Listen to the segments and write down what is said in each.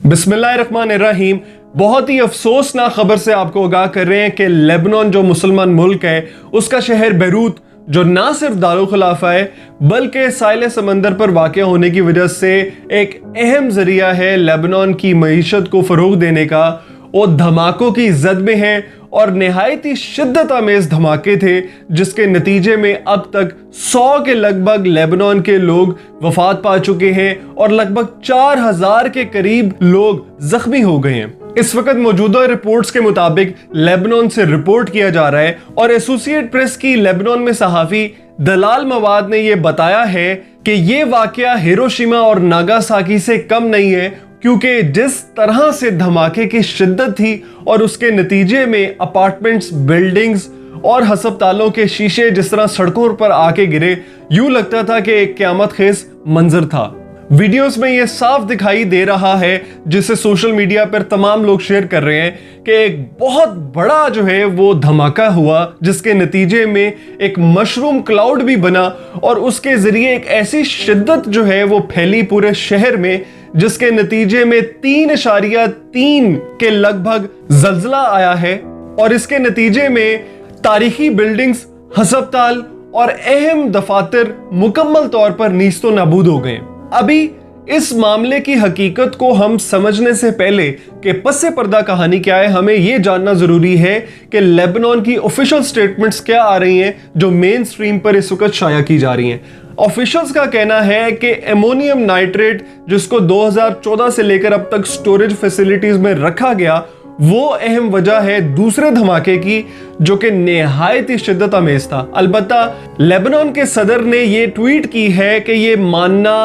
बिस्मिल्लाहिर्रहमानिर्रहीम। बहुत ही अफसोसनाक खबर से आपको आगाह कर रहे हैं कि लेबनान जो मुसलमान मुल्क है उसका शहर बैरूत जो ना सिर्फ दारुल खिलाफा है बल्कि साहिल समंदर पर वाक़ होने की वजह से एक अहम जरिया है लेबनान की मईशत को फरोग देने का, वो धमाकों की जद में है और निहायत ही शिद्दत आमेज धमाके थे जिसके नतीजे में अब तक 100 के लगभग लेबनान के लोग वफात पा चुके हैं और लगभग 4000 के करीब लोग जख्मी हो गए हैं। इस वक्त मौजूदा रिपोर्ट्स के मुताबिक लेबनान से रिपोर्ट किया जा रहा है और एसोसिएट प्रेस की लेबनान में सहाफी दलाल मवाद ने यह बताया है कि यह वाकया हिरोशिमा और नागासाकी से कम नहीं है, क्योंकि जिस तरह से धमाके की शिद्दत थी और उसके नतीजे में अपार्टमेंट्स, बिल्डिंग्स और हस्पतालों के शीशे जिस तरह सड़कों पर आके गिरे, यूं लगता था कि एक क़यामत खेज मंजर था। वीडियोस में यह साफ दिखाई दे रहा है, जिसे सोशल मीडिया पर तमाम लोग शेयर कर रहे हैं कि एक बहुत बड़ा जो है वो धमाका हुआ जिसके नतीजे में एक मशरूम क्लाउड भी बना और उसके जरिए एक ऐसी शिद्दत जो है वो फैली पूरे शहर में जिसके नतीजे में 3.3 के लगभग जल्जला आया है और इसके नतीजे में तारीखी बिल्डिंग्स, हस्पताल और अहम दफातर मुकम्मल तौर पर नीस्तो नाबूद हो गए। अभी इस मामले की हकीकत को हम समझने से पहले कि पस्से पर्दा कहानी क्या है, हमें यह जानना जरूरी है कि लेबनान की ऑफिशियल स्टेटमेंट्स क्या आ रही हैं जो मेन स्ट्रीम पर इस वक्त शाया की जा रही हैं। ऑफिशियल्स का कहना है कि एमोनियम नाइट्रेट जिसको 2014 से लेकर अब तक स्टोरेज फैसिलिटीज में रखा गया, वो अहम वजह है दूसरे धमाके की जो कि निहायत ही शिद्दत अमेज था। अलबत्ता लेबनान के सदर ने यह ट्वीट की है कि यह मानना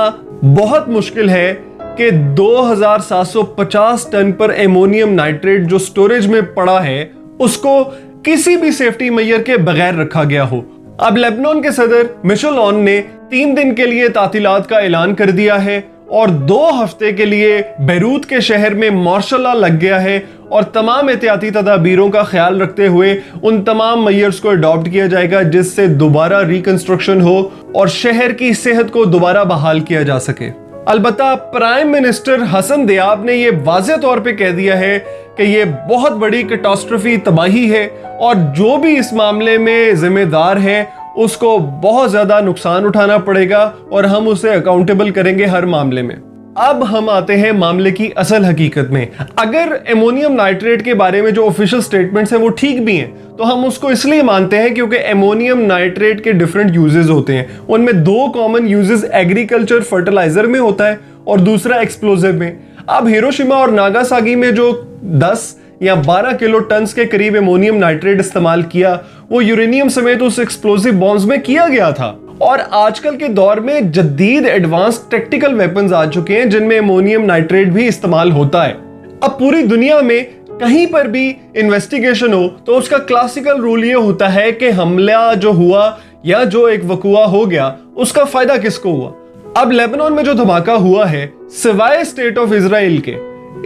बहुत मुश्किल है कि 2750 टन पर एमोनियम नाइट्रेट जो स्टोरेज में पड़ा है उसको किसी भी सेफ्टी मेजर के बगैर रखा गया हो। अब लेबनान के सदर मिशेल ऑन ने 3 दिन के लिए तातीलात का ऐलान कर दिया है और 2 हफ्ते के लिए बैरूत के शहर में मार्शल लॉ लग गया है और तमाम एहतियाती तदाबीरों का ख्याल रखते हुए उन तमाम मेजर्स को अडॉप्ट किया जाएगा जिससे दोबारा रिकंस्ट्रक्शन हो और शहर की सेहत को दोबारा बहाल किया जा सके। अलबत्ता प्राइम मिनिस्टर हसन दियाब ने यह वाज़ेह तौर पे कह दिया है कि यह बहुत बड़ी कैटास्ट्रोफी तबाही है और जो भी इस मामले में जिम्मेदार है उसको बहुत ज्यादा नुकसान उठाना पड़ेगा और हम उसे अकाउंटेबल करेंगे हर मामले में। अब हम आते हैं मामले की असल हकीकत में। अगर एमोनियम नाइट्रेट के बारे में जो ऑफिशियल स्टेटमेंट्स हैं वो ठीक भी हैं तो हम उसको इसलिए मानते हैं क्योंकि एमोनियम नाइट्रेट के डिफरेंट यूजेस होते हैं। उनमें 2 कॉमन यूजेस एग्रीकल्चर फर्टिलाइजर में होता है और दूसरा एक्सप्लोजिव में। अब हिरोशिमा और नागासाकी में जो 10 या 12 किलो टन्स के करीब एमोनियम नाइट्रेट इस्तेमाल किया वो यूरेनियम समेत उस एक्सप्लोसिव बॉम्ब्स में किया गया था। और आजकल के दौर में जदीद एडवांस टैक्टिकल वेपन्स आ चुके हैं जिनमें एमोनियम नाइट्रेट भी इस्तेमाल होता है। अब पूरी दुनिया में कहीं पर भी इन्वेस्टिगेशन हो तो उसका क्लासिकल रूल ये होता है कि हमला जो हुआ या जो एक वकुआ हो गया उसका फायदा किसको हुआ। अब लेबनान में जो धमाका हुआ है सिवाय स्टेट ऑफ इजराइल के,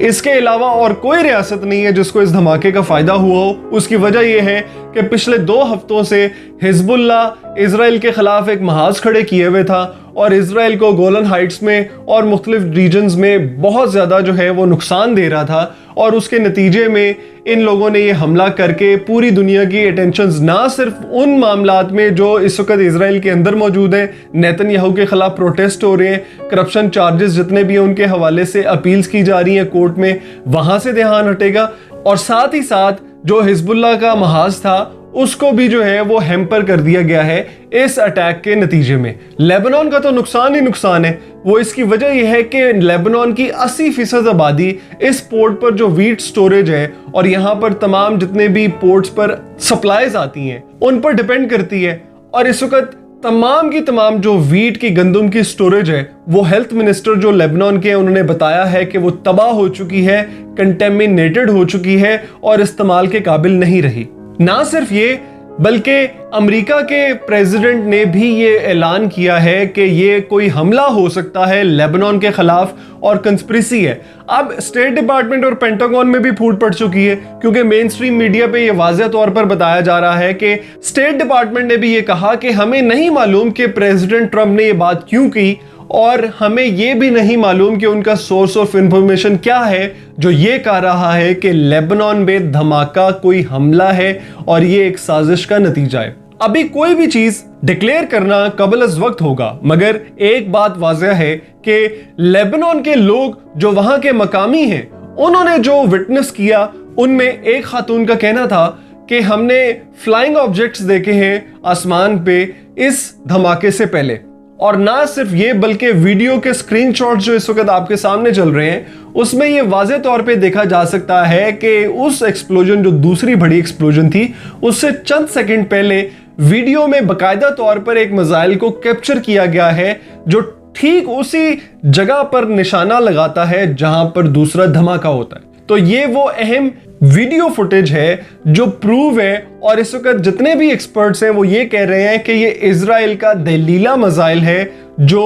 इसके अलावा और कोई रियासत नहीं है जिसको इस धमाके का फायदा हुआ हो। उसकी वजह यह है कि पिछले 2 हफ्तों से हिजबुल्लाह इजराइल के खिलाफ एक महाज खड़े किए हुए था और इजराइल को गोलन हाइट्स में और मुख्तलिफ रीजन्स में बहुत ज्यादा जो है वो नुकसान दे रहा था और उसके नतीजे में इन लोगों ने ये हमला करके पूरी दुनिया की अटेंशन ना सिर्फ उन मामलात में जो इस वक्त इजराइल के अंदर मौजूद हैं, नेतन्याहू के खिलाफ प्रोटेस्ट हो रहे हैं, करप्शन चार्जेस जितने भी हैं उनके हवाले से अपील्स की जा रही हैं कोर्ट में, वहां से ध्यान हटेगा और साथ ही साथ जो हिजबुल्लाह का महाज था उसको भी जो है वो हैम्पर कर दिया गया है इस अटैक के नतीजे में। लेबनान का तो नुकसान ही नुकसान है। वो इसकी वजह यह है कि लेबनान की 80% आबादी इस पोर्ट पर जो वीट स्टोरेज है और यहाँ पर तमाम जितने भी पोर्ट्स पर सप्लाईज आती हैं उन पर डिपेंड करती है और इस वक्त तमाम की तमाम जो वीट की गंदम की स्टोरेज है वो हेल्थ मिनिस्टर जो लेबनान के उन्होंने बताया है कि वो तबाह हो चुकी है, कंटेमिनेटेड हो चुकी है और इस्तेमाल के काबिल नहीं रही। ना सिर्फ ये बल्कि अमेरिका के प्रेसिडेंट ने भी ये ऐलान किया है कि ये कोई हमला हो सकता है लेबनान के खिलाफ और कंस्पिरेसी है। अब स्टेट डिपार्टमेंट और पेंटागन में भी फूट पड़ चुकी है क्योंकि मेन स्ट्रीम मीडिया पे ये वाज़ेह तौर पर बताया जा रहा है कि स्टेट डिपार्टमेंट ने भी ये कहा कि हमें नहीं मालूम कि प्रेसिडेंट ट्रंप ने ये बात क्यों की اور ہمیں یہ بھی نہیں معلوم کہ ان کا سورس آف انفارمیشن کیا ہے جو یہ کہہ رہا ہے کہ لیبنان میں دھماکہ کوئی حملہ ہے اور یہ ایک سازش کا نتیجہ ہے۔ ابھی کوئی بھی چیز ڈکلیئر کرنا قبل از وقت ہوگا، مگر ایک بات واضح ہے کہ لیبنان کے لوگ جو وہاں کے مقامی ہیں، انہوں نے جو وٹنس کیا، ان میں ایک خاتون کا کہنا تھا کہ ہم نے فلائنگ آبجیکٹس دیکھے ہیں آسمان پہ اس دھماکے سے پہلے۔ اور نہ صرف یہ بلکہ ویڈیو کے سکرین شاٹس جو اس وقت آپ کے سامنے چل رہے ہیں، اس میں یہ واضح طور پہ دیکھا جا سکتا ہے کہ اس ایکسپلوژن جو دوسری بڑی ایکسپلوژن تھی، اس سے چند سیکنڈ پہلے ویڈیو میں باقاعدہ طور پر ایک میزائل کو کیپچر کیا گیا ہے جو ٹھیک اسی جگہ پر نشانہ لگاتا ہے جہاں پر دوسرا دھماکہ ہوتا ہے۔ تو یہ وہ اہم ویڈیو فوٹیج ہے جو پروو ہے، اور اس وقت جتنے بھی ایکسپرٹس ہیں وہ یہ کہہ رہے ہیں کہ یہ اسرائیل کا دلیلہ میزائل ہے جو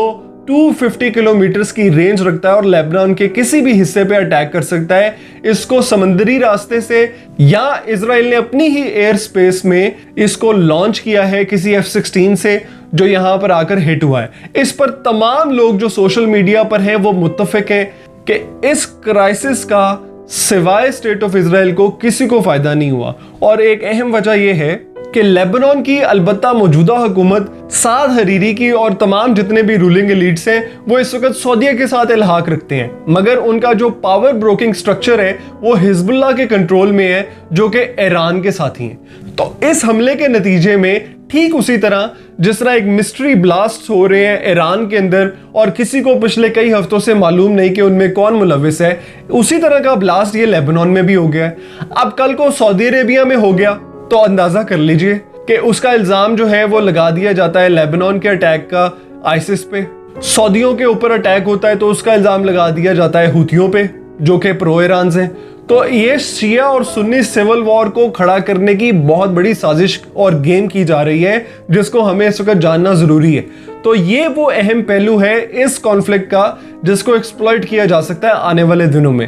250 کلومیٹرز کی رینج رکھتا ہے اور لیبنان کے کسی بھی حصے پہ اٹیک کر سکتا ہے۔ اس کو سمندری راستے سے یا اسرائیل نے اپنی ہی ایئر سپیس میں اس کو لانچ کیا ہے کسی F-16 سے جو یہاں پر آ کر ہٹ ہوا ہے۔ اس پر تمام لوگ جو سوشل میڈیا پر ہیں وہ متفق ہیں کہ اس کرائسس کا سوائے اسٹیٹ آف اسرائیل کو کسی کو فائدہ نہیں ہوا، اور ایک اہم وجہ یہ ہے کہ لیبنان کی البتہ موجودہ حکومت سعد حریری کی اور تمام جتنے بھی رولنگ ایلیٹس ہیں وہ اس وقت سعودیہ کے ساتھ الحاق رکھتے ہیں، مگر ان کا جو پاور بروکنگ سٹرکچر ہے وہ حزب اللہ کے کنٹرول میں ہے جو کہ ایران کے ساتھی ہیں۔ تو اس حملے کے نتیجے میں ٹھیک اسی طرح جس طرح ایک مسٹری بلاسٹ ہو رہے ہیں ایران کے اندر اور کسی کو پچھلے کئی ہفتوں سے معلوم نہیں کہ ان میں کون ملوث ہے، اسی طرح کا بلاسٹ یہ لیبنان میں بھی ہو گیا ہے۔ اب کل کو سعودی عربیہ میں ہو گیا تو اندازہ کر لیجئے کہ اس کا الزام جو ہے وہ لگا دیا جاتا ہے لیبنان کے اٹیک کا آئسس پہ۔ سعودیوں کے اوپر اٹیک ہوتا ہے تو اس کا الزام لگا دیا جاتا ہے ہوتھیوں پہ جو کہ پرو ایرانز ہیں۔ تو یہ شیعہ اور سنی سول وار کو کھڑا کرنے کی بہت بڑی سازش اور گیم کی جا رہی ہے جس کو ہمیں اس وقت جاننا ضروری ہے۔ تو یہ وہ اہم پہلو ہے اس کانفلکٹ کا جس کو ایکسپلائٹ کیا جا سکتا ہے آنے والے دنوں میں۔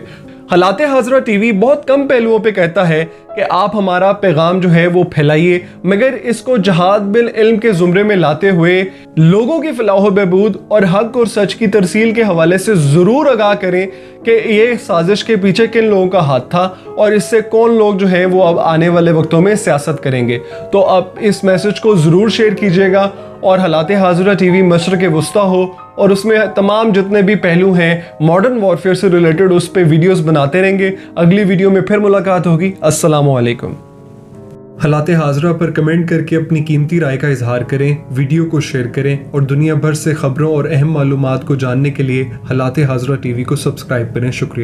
حالات حاضرہ ٹی وی بہت کم پہلوؤں پہ کہتا ہے کہ آپ ہمارا پیغام جو ہے وہ پھیلائیے، مگر اس کو جہاد بالعلم کے زمرے میں لاتے ہوئے لوگوں کی فلاح و بہبود اور حق اور سچ کی ترسیل کے حوالے سے ضرور آگاہ کریں کہ یہ سازش کے پیچھے کن لوگوں کا ہاتھ تھا اور اس سے کون لوگ جو ہیں وہ اب آنے والے وقتوں میں سیاست کریں گے۔ تو اب اس میسج کو ضرور شیئر کیجیے گا، اور حالات حاضرہ ٹی وی مشرق وسطیٰ ہو اور اس میں تمام جتنے بھی پہلو ہیں ماڈرن وارفیئر سے ریلیٹڈ اس پہ ویڈیوز بناتے رہیں گے۔ اگلی ویڈیو میں پھر ملاقات ہوگی۔ السلام علیکم۔ حالات حاضرہ پر کمنٹ کر کے اپنی قیمتی رائے کا اظہار کریں، ویڈیو کو شیئر کریں، اور دنیا بھر سے خبروں اور اہم معلومات کو جاننے کے لیے حالات حاضرہ ٹی وی کو سبسکرائب کریں۔ شکریہ۔